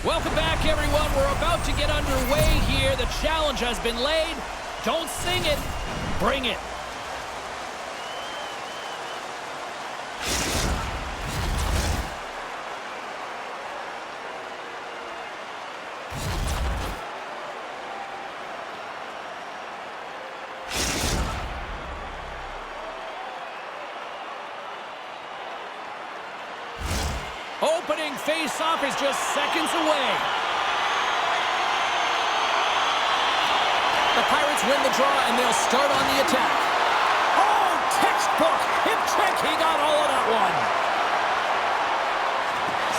Welcome back, everyone. We're about to get underway here. The challenge has been laid. Don't sing it. Bring it. Opening face-off is just seconds away. The Pirates win the draw, and they'll start on the attack. Oh, textbook hip check. He got all of that one.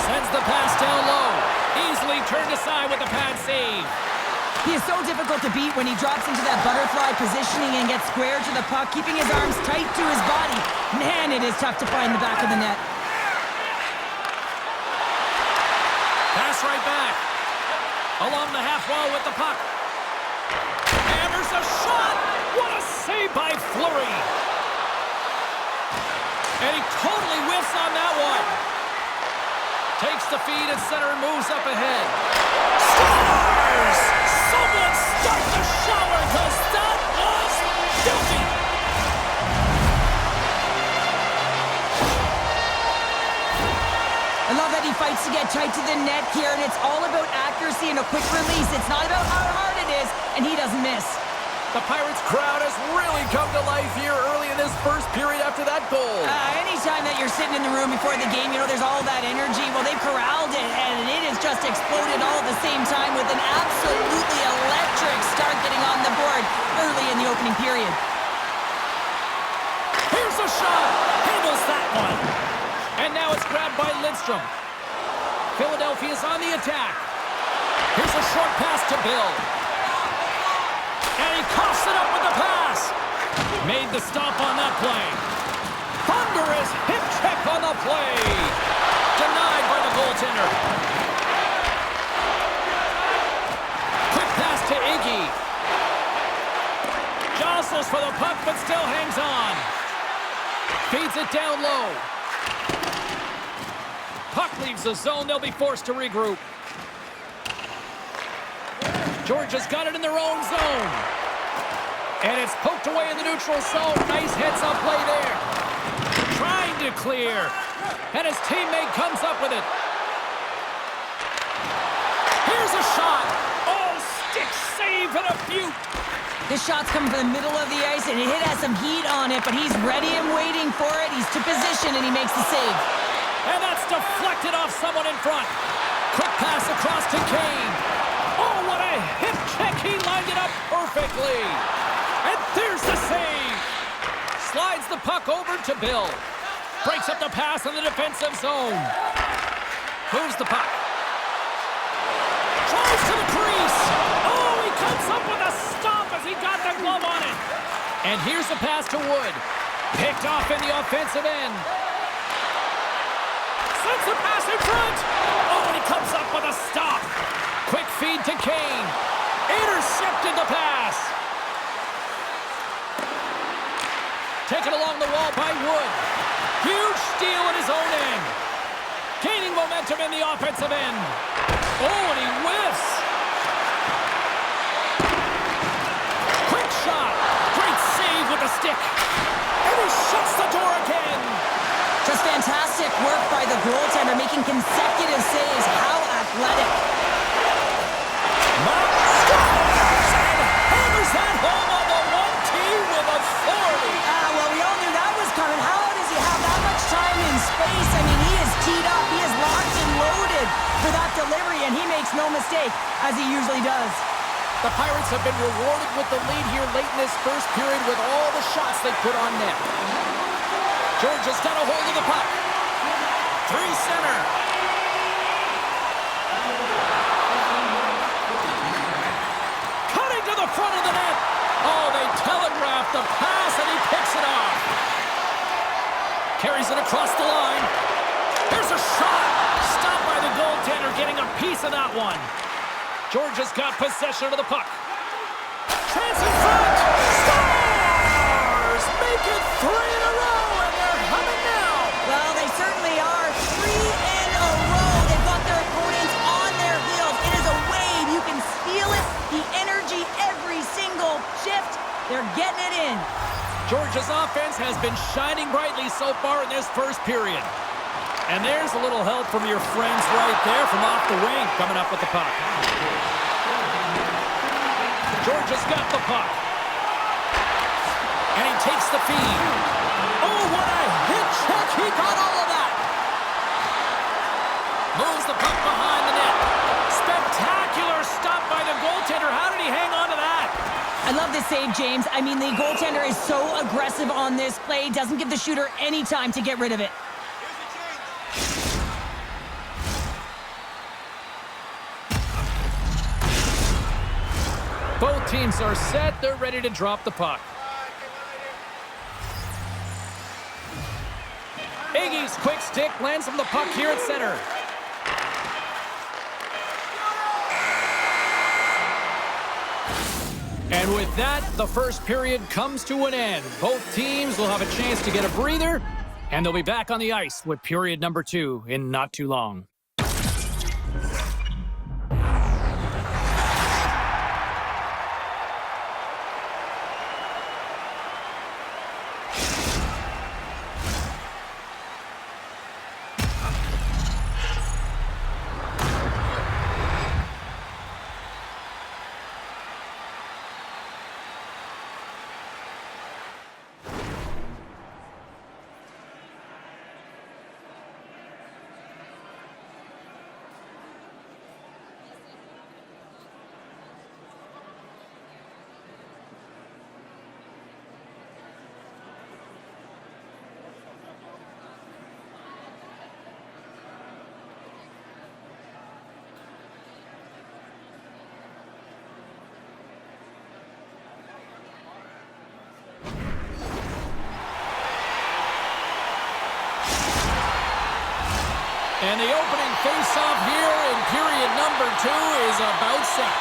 Sends the pass down low. Easily turned aside with the pad save. He is so difficult to beat when he drops into that butterfly positioning and gets square to the puck, keeping his arms tight to his body. Man, it is tough to find the back of the net. Pass right back. Along the half wall with the puck. And there's a shot. What a save by Fleury. And he totally whiffs on that one. Takes the feed and center and moves up ahead. Scores! Someone start the shower because that was filthy. I love that he fights to get tight to the net here, and it's all about accuracy and a quick release. It's not about how hard it is, and he doesn't miss. The Pirates crowd has really come to life here early in this first period after that goal. Anytime that you're sitting in the room before the game, you know, there's all that energy. Well, they've corralled it, and it has just exploded all at the same time with an absolutely electric start getting on the board early in the opening period. Here's a shot. Handles that one. And now it's grabbed by Lidstrom. Philadelphia's on the attack. Here's a short pass to Bill. And he coughs it up with the pass. Made the stop on that play. Thunderous hip check on the play. Denied by the goaltender. Quick pass to Iggy. Jostles for the puck, but still hangs on. Feeds it down low. Puck leaves the zone. They'll be forced to regroup. Georgia's got it in their own zone. And it's poked away in the neutral zone. Nice heads-up play there. Trying to clear. And his teammate comes up with it. Here's a shot. Oh, stick save and a beaut. This shot's coming from the middle of the ice, and it has some heat on it, but he's ready and waiting for it. He's to position, and he makes the save. And that's deflected off someone in front. Quick pass across to Kane. Oh, what a hip check. He lined it up perfectly. And there's the save. Slides the puck over to Bill. Breaks up the pass in the defensive zone. Moves the puck. Drives to the crease. Oh, he comes up with a stop as he got the glove on it. And here's the pass to Wood. Picked off in the offensive end. Sends the pass in front. Oh, and he comes up with a stop. Quick feed to Kane. Intercepted the pass. Taken along the wall by Wood. Huge steal at his own end. Gaining momentum in the offensive end. Oh, and he whiffs. Quick shot. Great save with the stick. And he shuts the door again. Just fantastic work by the goaltender, making consecutive saves. How athletic. Mike scores and hammers that home on the 1-2 with authority. Well, we all knew that was coming. How does he have that much time and space? I mean, he is teed up. He is locked and loaded for that delivery, and he makes no mistake, as he usually does. The Pirates have been rewarded with the lead here late in this first period with all the shots they put on net. Georgia's got a hold of the puck. 3 center. Cutting to the front of the net. Oh, they telegraphed the pass, and he picks it off. Carries it across the line. There's a shot. Stopped by the goaltender, getting a piece of that one. Georgia's got possession of the puck. Chance in front. Stars make it 3 in a row, and they're humming now. Well, they certainly are. 3 in a row. They've got their opponents on their heels. Georgia's offense has been shining brightly so far in this first period. And there's a little help from your friends right there from off the wing coming up with the puck. Georgia's got the puck. And he takes the feed. Oh, what a hit check. He got all of that. Moves the puck behind the net. Spectacular stop by the goaltender. How did he hang on to that? I love this save, James. I mean, the goaltender is so aggressive on this play. Doesn't give the shooter any time to get rid of it. Both teams are set. They're ready to drop the puck. Iggy's quick stick lands him the puck here at center. And with that, the first period comes to an end. Both teams will have a chance to get a breather, and they'll be back on the ice with period number 2 in not too long. And the opening face-off here in period number 2 is about set.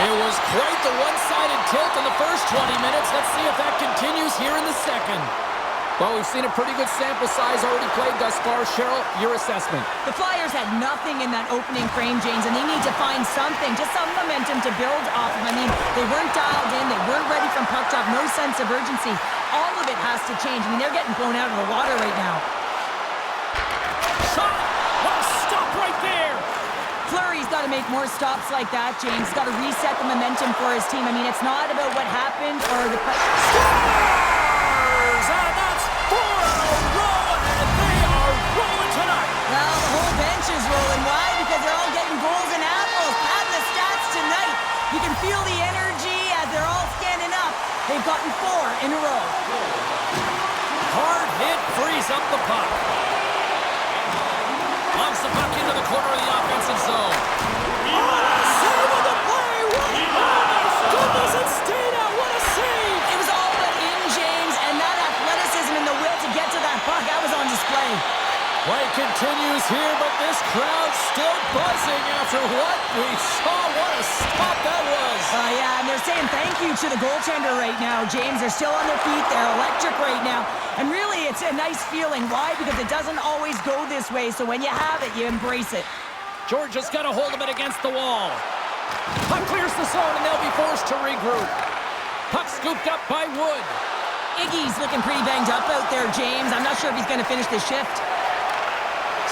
It was quite the one-sided tilt in the first 20 minutes. Let's see if that continues here in the second. Well, we've seen a pretty good sample size already played thus far. Cheryl, your assessment. The Flyers had nothing in that opening frame, James, and they need to find something, just some momentum to build off of. I mean, they weren't dialed in. They weren't ready from puck drop. No sense of urgency. All of it has to change. I mean, they're getting blown out of the water right now. Shot! What a stop right there! Fleury's got to make more stops like that, James. Got to reset the momentum for his team. I mean, it's not about what happened or the... Scores! And that's 4 in a row, and they are rolling tonight. Well, the whole bench is rolling. Why? Because they're all getting goals and apples. Pad the stats tonight. You can feel the energy as they're all standing up. They've gotten 4 in a row. Hard hit frees up the puck. Launch the puck into the corner of the offensive zone. Save of the play! Oh my goodness, it stayed out. What a save! It was all but in, James, and that athleticism and the will to get to that puck, that was on display. Play continues here, but this crowd's still buzzing after what we saw. What a stop that was. Yeah, and they're saying thank you to the goaltender right now, James. They're still on their feet. They're electric right now. And really, it's a nice feeling. Why? Because it doesn't always go this way, so when you have it, you embrace it. Georgia's got a hold of it against the wall. Puck clears the zone, and they'll be forced to regroup. Puck scooped up by Wood. Iggy's looking pretty banged up out there, James. I'm not sure if he's going to finish this shift.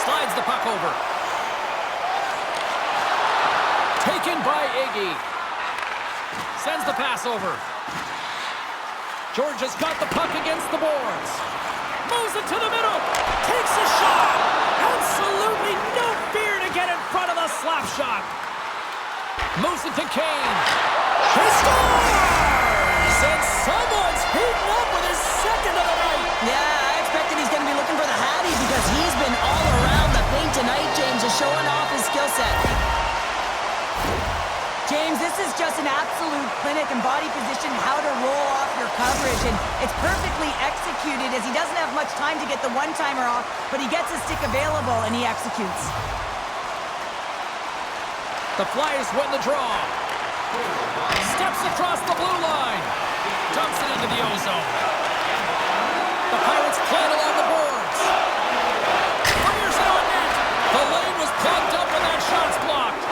Slides the puck over. Taken by Iggy. Sends the pass over. Georgia's got the puck against the boards. Moves it to the middle. Takes a shot. Absolutely no fear to get in front of the slap shot. Moves it to Kane. He scores! And someone's heating up with his second of the night. Yeah, I expected he's going to be looking for the Hattie because he's been all around the paint tonight, James, is showing off his skill set. James, this is just an absolute clinic in body position, how to roll off your coverage, and it's perfectly executed as he doesn't have much time to get the one-timer off, but he gets his stick available and he executes. The Flyers win the draw. Steps across the blue line. Dumps it into the ozone. The Pirates play it along the boards. Fires it on net. The lane was plugged up and that shot's blocked.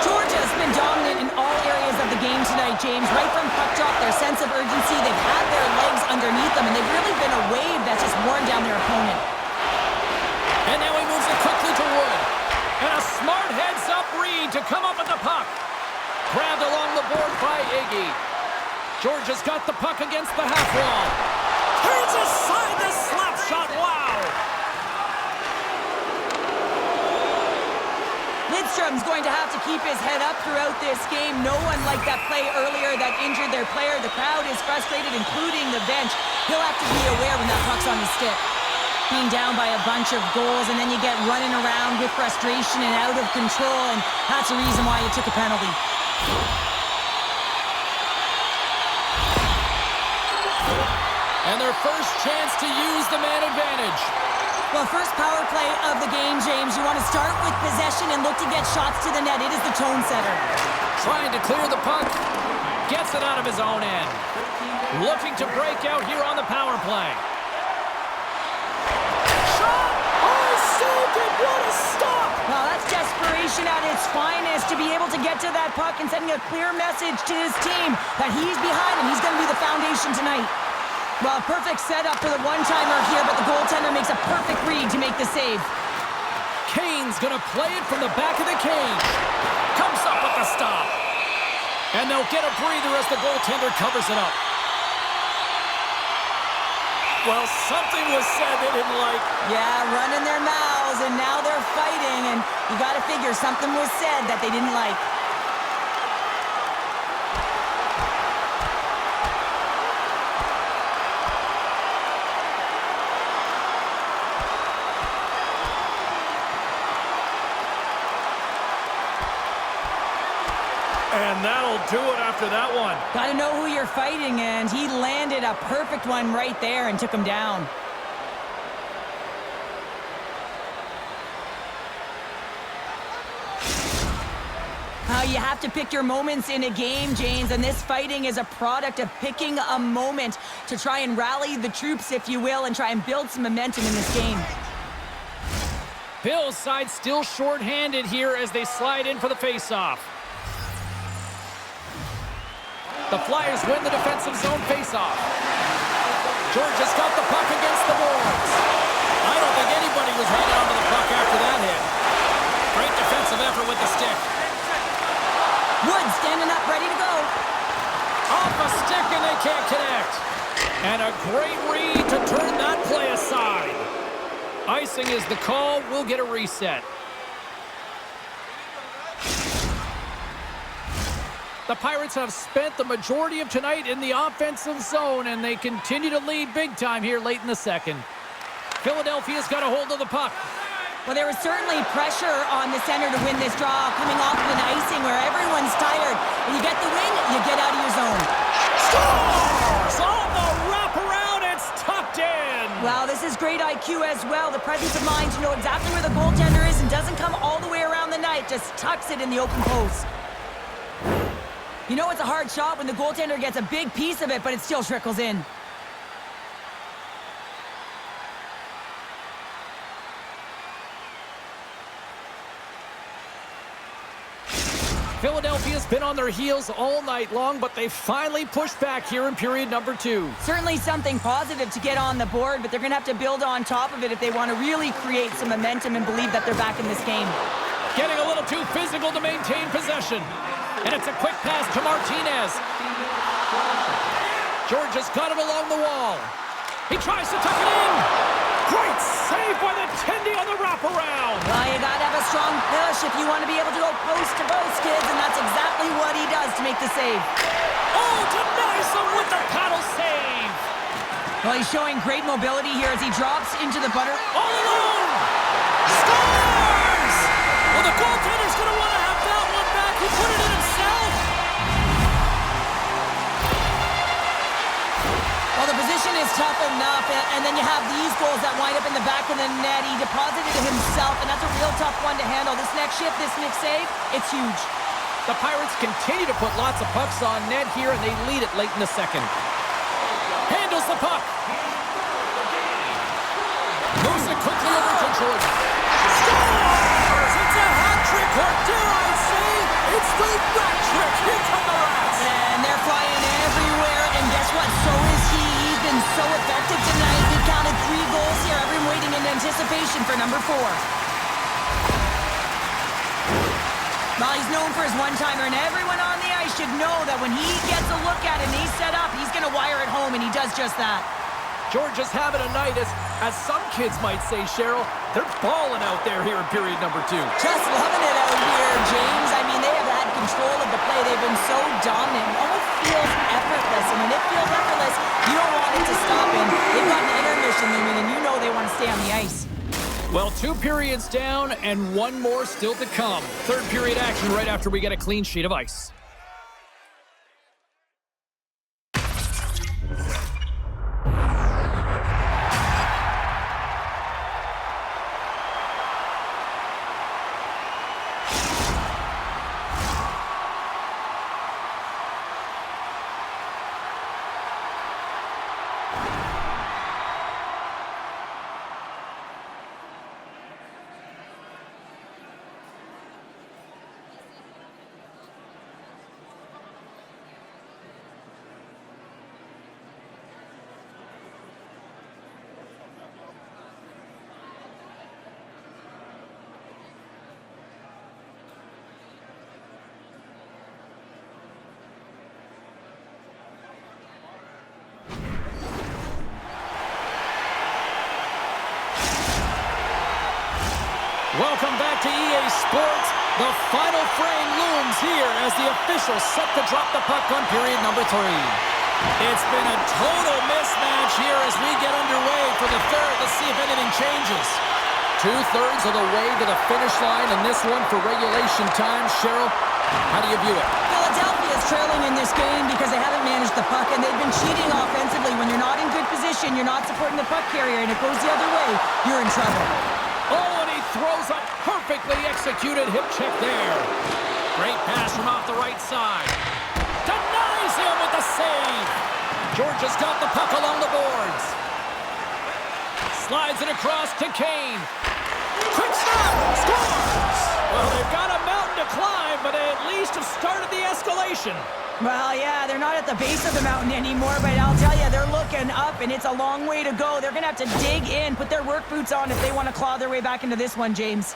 Georgia's been dominant in all areas of the tonight, James. Right from puck drop, their sense of urgency, they've had their legs underneath them, and they've really been a wave that's just worn down their opponent. And now he moves it quickly to Wood. And a smart heads-up read to come up with the puck. Grabbed along the board by Iggy. George has got the puck against the half wall. Turns aside the slap shot. Wow! Lidstrom's going to have to keep his head up throughout this game. No one liked that play earlier that injured their player. The crowd is frustrated, including the bench. He'll have to be aware when that puck's on his stick. Being down by a bunch of goals, and then you get running around with frustration and out of control, and that's the reason why you took a penalty. And their first chance to use the man advantage. Well, first power play of the game, James. You want to start with possession and look to get shots to the net. It is the tone setter. Trying to clear the puck. Gets it out of his own end. Looking to break out here on the power play. Shot! Oh, saved it! What a stop! Well, that's desperation at its finest to be able to get to that puck and sending a clear message to his team that he's behind him. He's going to be the foundation tonight. Well, perfect setup for the one-timer here, but the goaltender makes a perfect read to make the save. Kane's going to play it from the back of the cage. Comes up with the stop. And they'll get a breather as the goaltender covers it up. Well, something was said they didn't like. Yeah, running their mouths, and now they're fighting, and you got to figure something was said that they didn't like. And that'll do it after that one. Got to know who you're fighting, and he landed a perfect one right there and took him down. You have to pick your moments in a game, James, and this fighting is a product of picking a moment to try and rally the troops, if you will, and try and build some momentum in this game. Bill's side still short-handed here as they slide in for the face-off. The Flyers win the defensive zone face-off. George has got the puck against the boards. I don't think anybody was hanging onto the puck after that hit. Great defensive effort with the stick. Wood standing up, ready to go. Off a stick, and they can't connect. And a great read to turn that play aside. Icing is the call. We'll get a reset. The Pirates have spent the majority of tonight in the offensive zone, and they continue to lead big time here late in the second. Philadelphia's got a hold of the puck. Well, there was certainly pressure on the center to win this draw, coming off of an icing where everyone's tired. When you get the win, you get out of your zone. Scores! On the wraparound, it's tucked in! Wow, this is great IQ as well. The presence of mind to know exactly where the goaltender is and doesn't come all the way around the net, just tucks it in the open post. You know it's a hard shot when the goaltender gets a big piece of it, but it still trickles in. Philadelphia's been on their heels all night long, but they finally pushed back here in period number 2. Certainly something positive to get on the board, but they're going to have to build on top of it if they want to really create some momentum and believe that they're back in this game. Getting a little too physical to maintain possession. And it's a quick pass to Martinez. George has got it along the wall. He tries to tuck it in. Great save by the Tendy on the wraparound. Well, you got to have a strong push if you want to be able to go post to post, kids, and that's exactly what he does to make the save. Oh, denies him with the paddle save. Well, he's showing great mobility here as he drops into the butter. All alone. Scores! Well, the goaltender's going to want to have that one back. He put it in himself. Well, the position is tough enough, and then you have these goals that wind up in the back of the net. He deposited it himself, and that's a real tough one to handle. This next shift, this next save, it's huge. The Pirates continue to put lots of pucks on net here, and they lead it late in the second. Handles the puck. Moves it quickly over to Jordan. Scores! It's a hat trick, or dare I say, it's the rat trick. Here come the Rats. number 4. Well, he's known for his one-timer, and everyone on the ice should know that when he gets a look at it and he's set up, he's going to wire it home, and he does just that. George is having a night, as some kids might say, Cheryl. They're balling out there here in period number 2. Just loving it out here, James. I mean, they have had control of the play. They've been so dominant. It almost feels effortless, and when it feels effortless, you don't want it to stop, and they've got an intermission looming, and you know they want to stay on the ice. Well, 2 periods down and 1 more still to come. Third period action right after we get a clean sheet of ice. Welcome back to EA Sports. The final frame looms here as the officials set to drop the puck on period number 3. It's been a total mismatch here as we get underway for the third. Let's see if anything changes. 2/3 of the way to the finish line, and this one for regulation time. Cheryl, how do you view it? Philadelphia is trailing in this game because they haven't managed the puck, and they've been cheating offensively. When you're not in good position, you're not supporting the puck carrier, and it goes the other way, you're in trouble. Oh, and he throws a perfectly executed hip check there. Great pass from off the right side. Denies him with the save. Georgia's got the puck along the boards. Slides it across to Kane. Quick stop! Scores! Well, they've got a mountain to climb, but at least have started the escalation. Well, yeah, they're not at the base of the mountain anymore, but I'll tell you, they're looking up, and it's a long way to go. They're going to have to dig in, put their work boots on if they want to claw their way back into this one, James.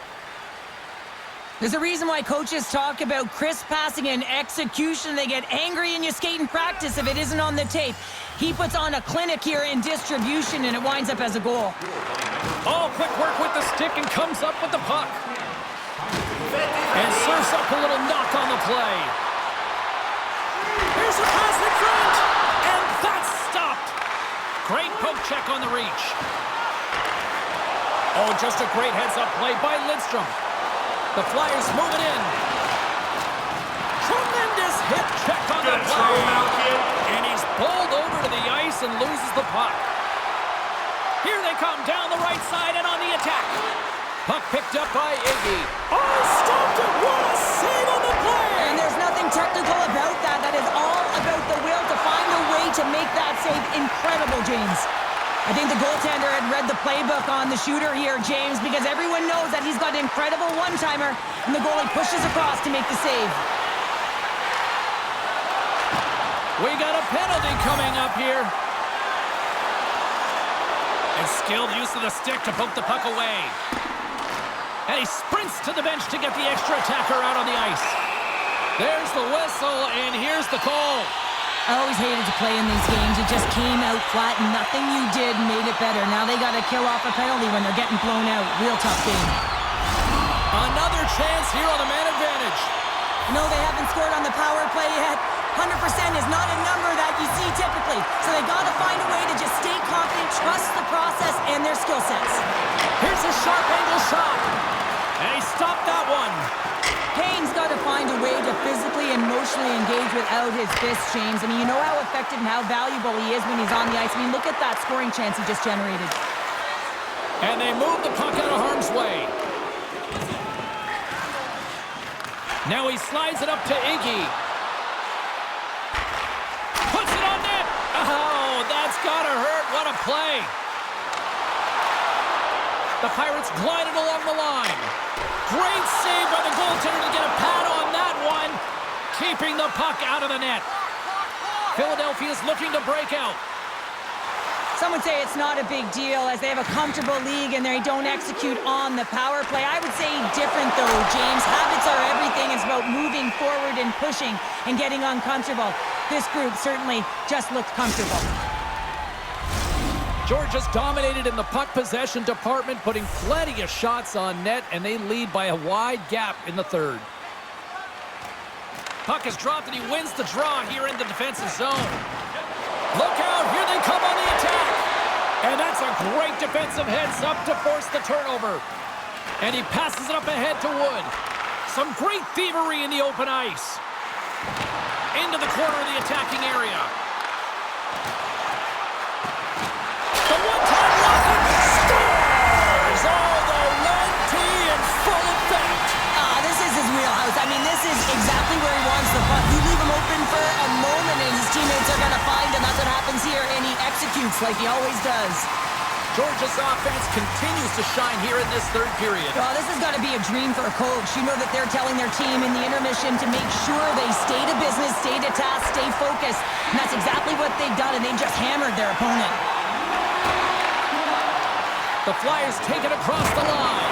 There's a reason why coaches talk about crisp passing and execution. They get angry and you skate in practice if it isn't on the tape. He puts on a clinic here in distribution, and it winds up as a goal. Oh, quick work with the stick and comes up with the puck. And serves up a little knock on the play. Here's a pass in front, and that's stopped. Great poke check on the reach. Oh, just a great heads-up play by Lidstrom. The Flyers move it in. Tremendous hip check on the play. And he's bowled over to the ice and loses the puck. Here they come down the right side and on the attack. Puck picked up by Iggy. Oh, stopped it. What a save on the play. And there's nothing technical about that. That is all about the will to find a way to make that save incredible, James. I think the goaltender had read the playbook on the shooter here, James, because everyone knows that he's got an incredible one-timer, and the goalie pushes across to make the save. We got a penalty coming up here. And skilled use of the stick to poke the puck away. And he sprints to the bench to get the extra attacker out on the ice. There's the whistle, and here's the call. I always hated to play in these games. It just came out flat, and nothing you did made it better. Now they got to kill off a penalty when they're getting blown out. Real tough game. Another chance here on the man advantage. No, they haven't scored on the power play yet. 100% is not a number that you see typically. So they got to find a way to just stay confident, trust the process and their skill sets. Here's a sharp angle shot. And he stopped that one. Kane's got to find a way to physically and emotionally engage without his fists, James. I mean, you know how effective and how valuable he is when he's on the ice. I mean, look at that scoring chance he just generated. And they move the puck out of harm's way. Now he slides it up to Iggy. Puts it on net. Oh, that's gotta hurt. What a play. The Pirates glided along the line. Great save by the goaltender to get a pad on that one. Keeping the puck out of the net. Philadelphia's looking to break out. Some would say it's not a big deal as they have a comfortable league and they don't execute on the power play. I would say different though, James. Habits are everything. It's about moving forward and pushing and getting uncomfortable. This group certainly just looked comfortable. Georgia's dominated in the puck possession department, putting plenty of shots on net, and they lead by a wide gap in the third. Puck is dropped and he wins the draw here in the defensive zone. Look out, here they come on the attack. And that's a great defensive heads-up to force the turnover. And he passes it up ahead to Wood. Some great thievery in the open ice. Into the corner of the attacking area. The one-time rocket scores! Oh, the red tee in full effect. This is his wheelhouse. I mean, this is exactly where he wants the puck. You leave him open for a moment and his teammates are going to find him. That's what happens here, and he executes like he always does. Georgia's offense continues to shine here in this third period. Well, this has got to be a dream for a coach. You know that they're telling their team in the intermission to make sure they stay to business, stay to task, stay focused. And that's exactly what they've done, and they've just hammered their opponent. The Flyers take it across the line.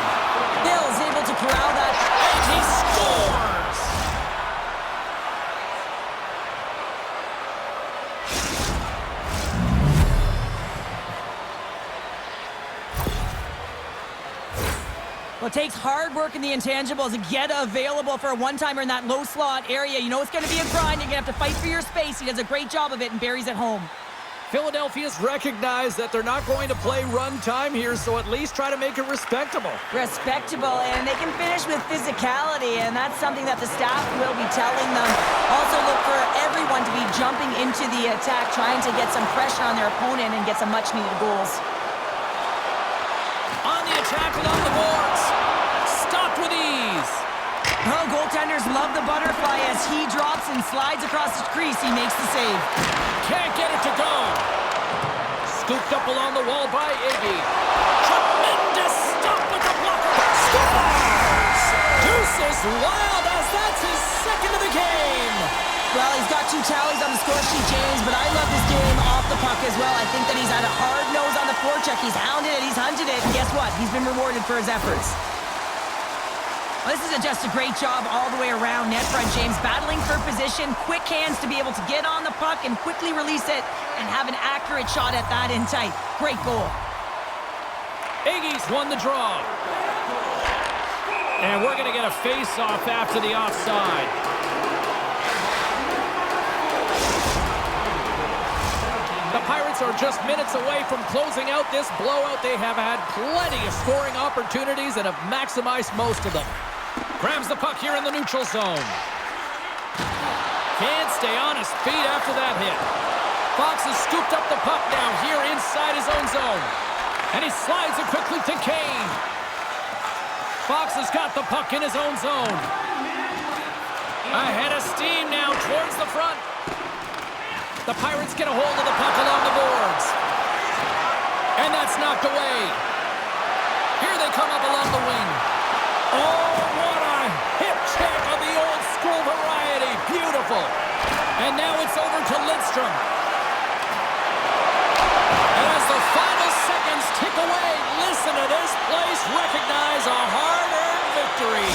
Bill's able to corral that. And he scores! Well, it takes hard work in the intangibles to get available for a one-timer in that low slot area. You know it's going to be a grind. You're going to have to fight for your space. He does a great job of it and buries it home. Philadelphia's recognized that they're not going to play run time here, so at least try to make it respectable. Respectable, and they can finish with physicality, and that's something that the staff will be telling them. Also look for everyone to be jumping into the attack, trying to get some pressure on their opponent and get some much-needed goals. On the attack along the boards. Stopped with ease. Oh, goaltenders love the butterfly as he drops and slides across the crease. He makes the save. Can't get it to go. Scooped up along the wall by Iggy. Tremendous stop with the blocker. Scores! Deuces wild as that's his second of the game. Well, he's got 2 tallies on the score sheet, James, but I love this game off the puck as well. I think that he's had a hard nose on the forecheck. He's hounded it, he's hunted it, and guess what? He's been rewarded for his efforts. Well, this is just a great job all the way around net front, James. Battling for position, quick hands to be able to get on the puck and quickly release it and have an accurate shot at that in tight. Great goal. Iggy's won the draw. And we're going to get a face-off after the offside. The Pirates are just minutes away from closing out this blowout. They have had plenty of scoring opportunities and have maximized most of them. Grabs the puck here in the neutral zone. Can't stay on his feet after that hit. Fox has scooped up the puck now here inside his own zone. And he slides it quickly to Kane. Fox has got the puck in his own zone. Ahead of steam now towards the front. The Pirates get a hold of the puck along the boards. And that's knocked away. Here they come up along the wing. Oh, what a hip check of the old school variety. Beautiful. And now it's over to Lidstrom. And as the final seconds tick away, listen to this place recognize a hard-earned victory.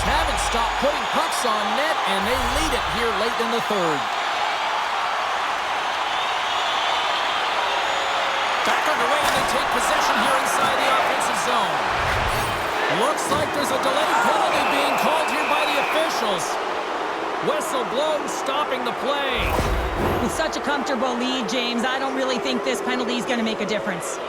Haven't stopped putting pucks on net, and they lead it here late in the third. Back underway, and they take possession here inside the offensive zone. Looks like there's a delayed penalty being called here by the officials. Whistle blown, stopping the play. With such a comfortable lead, James, I don't really think this penalty is going to make a difference.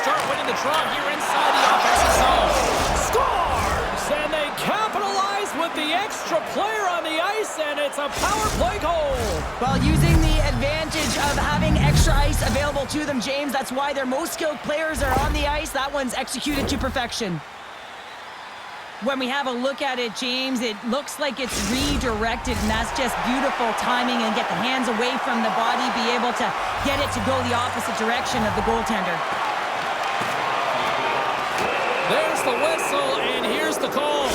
start winning the draw here inside the offensive zone. Scores! And they capitalize with the extra player on the ice, and it's a power play goal. Well, using the advantage of having extra ice available to them, James, that's why their most skilled players are on the ice. That one's executed to perfection. When we have a look at it, James, it looks like it's redirected, and that's just beautiful timing, and get the hands away from the body, be able to get it to go the opposite direction of the goaltender. There's the whistle, and here's the call.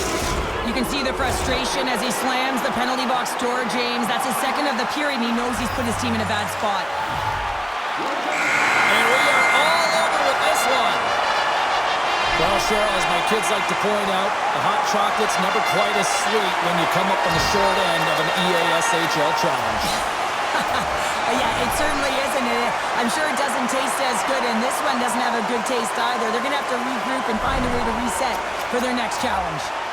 You can see the frustration as he slams the penalty box door, James. That's his second of the period, and he knows he's put his team in a bad spot. And we are all over with this one. Well, Cheryl, as my kids like to point out, the hot chocolate's never quite as sweet when you come up on the short end of an AXHL challenge. Yeah, it certainly isn't. I'm sure it doesn't taste as good, and this one doesn't have a good taste either. They're going to have to regroup and find a way to reset for their next challenge.